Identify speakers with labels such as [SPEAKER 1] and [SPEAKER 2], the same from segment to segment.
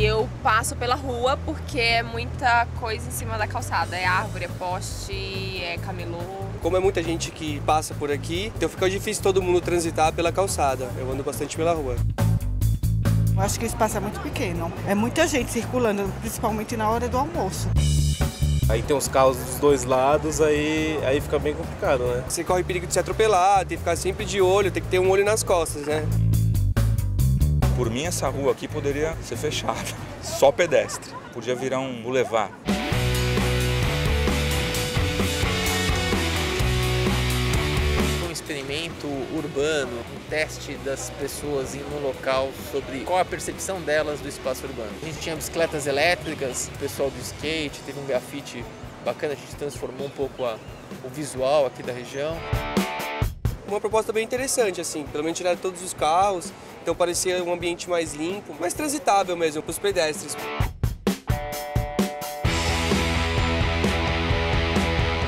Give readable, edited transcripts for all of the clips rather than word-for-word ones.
[SPEAKER 1] Eu passo pela rua porque é muita coisa em cima da calçada. É árvore, é poste, é camelô.
[SPEAKER 2] Como é muita gente que passa por aqui, então fica difícil todo mundo transitar pela calçada. Eu ando bastante pela rua.
[SPEAKER 3] Eu acho que o espaço é muito pequeno. É muita gente circulando, principalmente na hora do almoço.
[SPEAKER 4] Aí tem os carros dos dois lados, aí fica bem complicado, né?
[SPEAKER 2] Você corre perigo de se atropelar, tem que ficar sempre de olho, tem que ter um olho nas costas, né?
[SPEAKER 5] Por mim, essa rua aqui poderia ser fechada, só pedestre. Podia virar um boulevard.
[SPEAKER 6] Um experimento urbano, um teste das pessoas indo no local sobre qual a percepção delas do espaço urbano. A gente tinha bicicletas elétricas, o pessoal do skate, teve um grafite bacana, a gente transformou um pouco o visual aqui da região.
[SPEAKER 2] Uma proposta bem interessante, assim, pelo menos tirar todos os carros, então parecia um ambiente mais limpo, mais transitável mesmo para os pedestres.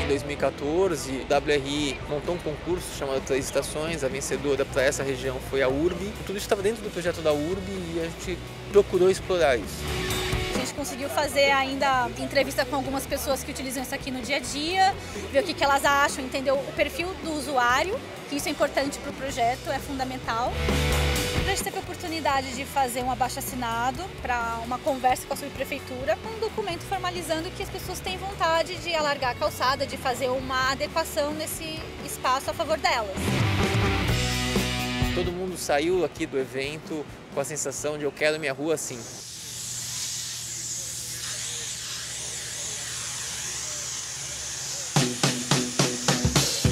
[SPEAKER 6] Em 2014, a WRI montou um concurso chamado Três Estações, a vencedora para essa região foi a URB. Tudo isso estava dentro do projeto da URB e a gente procurou explorar isso.
[SPEAKER 7] A gente conseguiu fazer ainda entrevista com algumas pessoas que utilizam isso aqui no dia a dia, ver o que elas acham, entender o perfil do usuário, que isso é importante para o projeto, é fundamental. A gente teve a oportunidade de fazer um abaixo-assinado para uma conversa com a subprefeitura, com um documento formalizando que as pessoas têm vontade de alargar a calçada, de fazer uma adequação nesse espaço a favor delas.
[SPEAKER 6] Todo mundo saiu aqui do evento com a sensação de eu quero minha rua assim.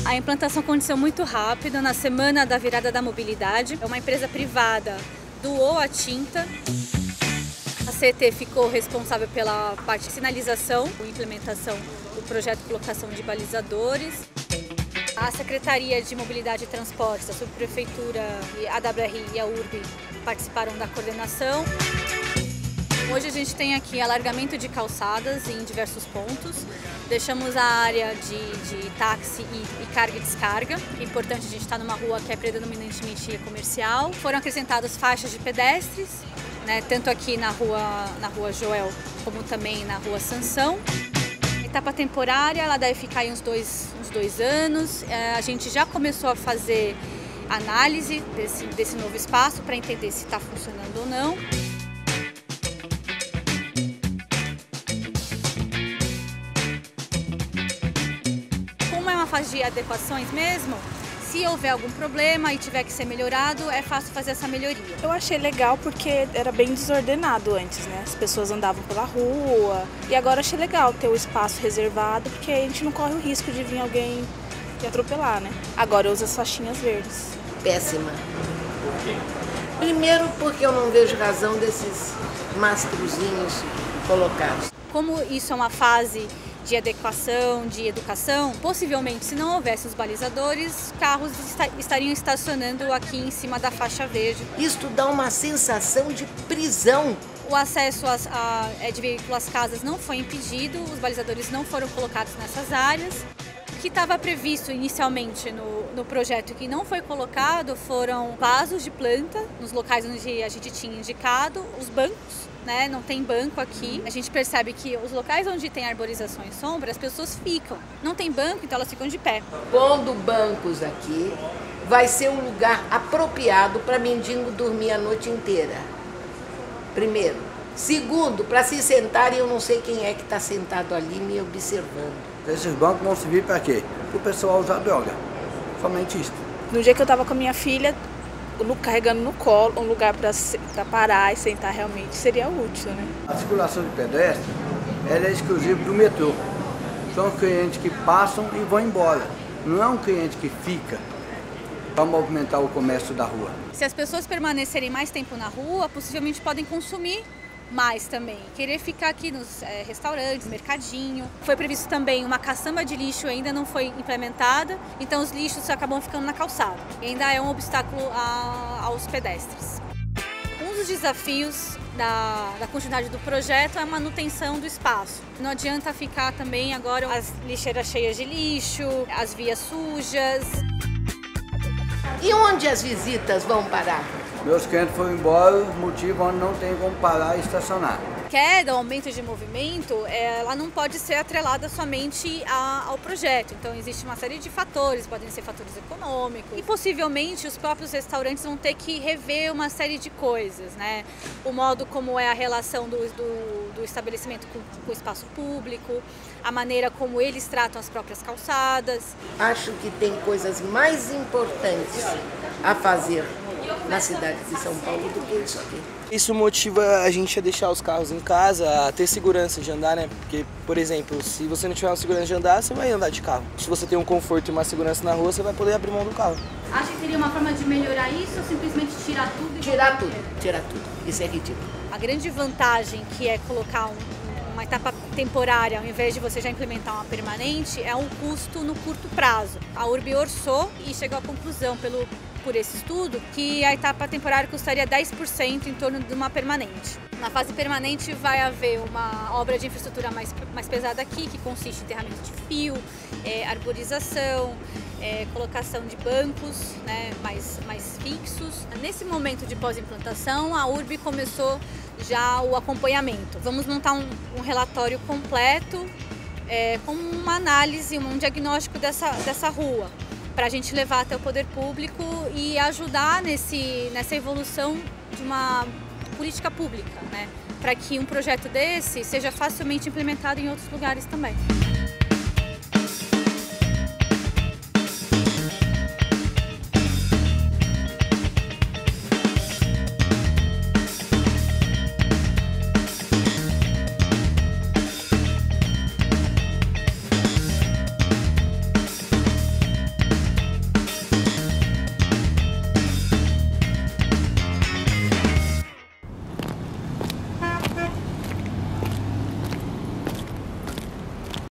[SPEAKER 7] A implantação aconteceu muito rápido, na semana da virada da mobilidade. Uma empresa privada doou a tinta. A CET ficou responsável pela parte de sinalização, com implementação do projeto de colocação de balizadores. A Secretaria de Mobilidade e Transportes, a Subprefeitura, a WRI e a URB participaram da coordenação. Hoje a gente tem aqui alargamento de calçadas em diversos pontos. Deixamos a área de táxi e carga e descarga. É importante a gente estar numa rua que é predominantemente comercial. Foram acrescentadas faixas de pedestres, né, tanto aqui na rua Joel como também na rua Sansão. A etapa temporária, ela deve ficar aí uns dois anos. A gente já começou a fazer análise desse novo espaço para entender se está funcionando ou não. Fase de adequações mesmo, se houver algum problema e tiver que ser melhorado, é fácil fazer essa melhoria.
[SPEAKER 8] Eu achei legal porque era bem desordenado antes, né? As pessoas andavam pela rua e agora achei legal ter o espaço reservado porque a gente não corre o risco de vir alguém e atropelar, né? Agora eu uso as faixinhas verdes.
[SPEAKER 9] Péssima. Por quê? Primeiro porque eu não vejo razão desses mastrozinhos colocados.
[SPEAKER 7] Como isso é uma fase de adequação, de educação, possivelmente, se não houvesse os balizadores, carros estariam estacionando aqui em cima da faixa verde.
[SPEAKER 9] Isto dá uma sensação de prisão.
[SPEAKER 7] O acesso de veículo às casas não foi impedido, os balizadores não foram colocados nessas áreas. O que estava previsto inicialmente no projeto que não foi colocado foram vasos de planta nos locais onde a gente tinha indicado, os bancos. Né? Não tem banco aqui. A gente percebe que os locais onde tem arborização e sombra, as pessoas ficam. Não tem banco, então elas ficam de pé.
[SPEAKER 9] Pondo bancos aqui, vai ser um lugar apropriado para mendigo dormir a noite inteira. Primeiro. Segundo, para se sentarem, eu não sei quem é que está sentado ali me observando.
[SPEAKER 10] Esses bancos vão servir para quê? Para o pessoal usar droga. Somente isso.
[SPEAKER 8] No dia que eu estava com a minha filha, carregando no colo, um lugar para parar e sentar realmente seria útil, né?
[SPEAKER 10] A circulação de pedestre ela é exclusiva do metrô. São clientes que passam e vão embora. Não é um cliente que fica para movimentar o comércio da rua.
[SPEAKER 7] Se as pessoas permanecerem mais tempo na rua, possivelmente podem consumir mais também. Querer ficar aqui nos restaurantes, mercadinho. Foi previsto também uma caçamba de lixo, ainda não foi implementada, então os lixos acabam ficando na calçada. E ainda é um obstáculo aos pedestres. Um dos desafios da continuidade do projeto é a manutenção do espaço. Não adianta ficar também agora as lixeiras cheias de lixo, as vias sujas.
[SPEAKER 9] E onde as visitas vão parar?
[SPEAKER 10] Meus clientes foram embora, motivo onde não tem como parar e estacionar.
[SPEAKER 7] A queda, o aumento de movimento, ela não pode ser atrelada somente ao projeto. Então existe uma série de fatores, podem ser fatores econômicos e possivelmente os próprios restaurantes vão ter que rever uma série de coisas, né? O modo como é a relação do estabelecimento com o espaço público, a maneira como eles tratam as próprias calçadas.
[SPEAKER 9] Acho que tem coisas mais importantes a fazer na cidade de São Paulo do que isso aqui.
[SPEAKER 11] Isso motiva a gente a deixar os carros em casa, a ter segurança de andar, né? Porque, por exemplo, se você não tiver uma segurança de andar, você vai andar de carro. Se você tem um conforto e uma segurança na rua, você vai poder abrir mão do carro.
[SPEAKER 7] Acha que teria uma forma de melhorar isso ou simplesmente tirar tudo?
[SPEAKER 9] Tirar tudo. Isso é ridículo.
[SPEAKER 7] A grande vantagem que é colocar uma etapa temporária ao invés de você já implementar uma permanente é um custo no curto prazo. A URB orçou e chegou à conclusão por esse estudo que a etapa temporária custaria 10% em torno de uma permanente. Na fase permanente vai haver uma obra de infraestrutura mais pesada aqui, que consiste em enterramento de fio, arborização, colocação de bancos, né, mais fixos. Nesse momento de pós-implantação, a URB começou já o acompanhamento. Vamos montar um relatório completo com uma análise, um diagnóstico dessa rua, para a gente levar até o poder público e ajudar nessa evolução de uma política pública, né? Para que um projeto desse seja facilmente implementado em outros lugares também.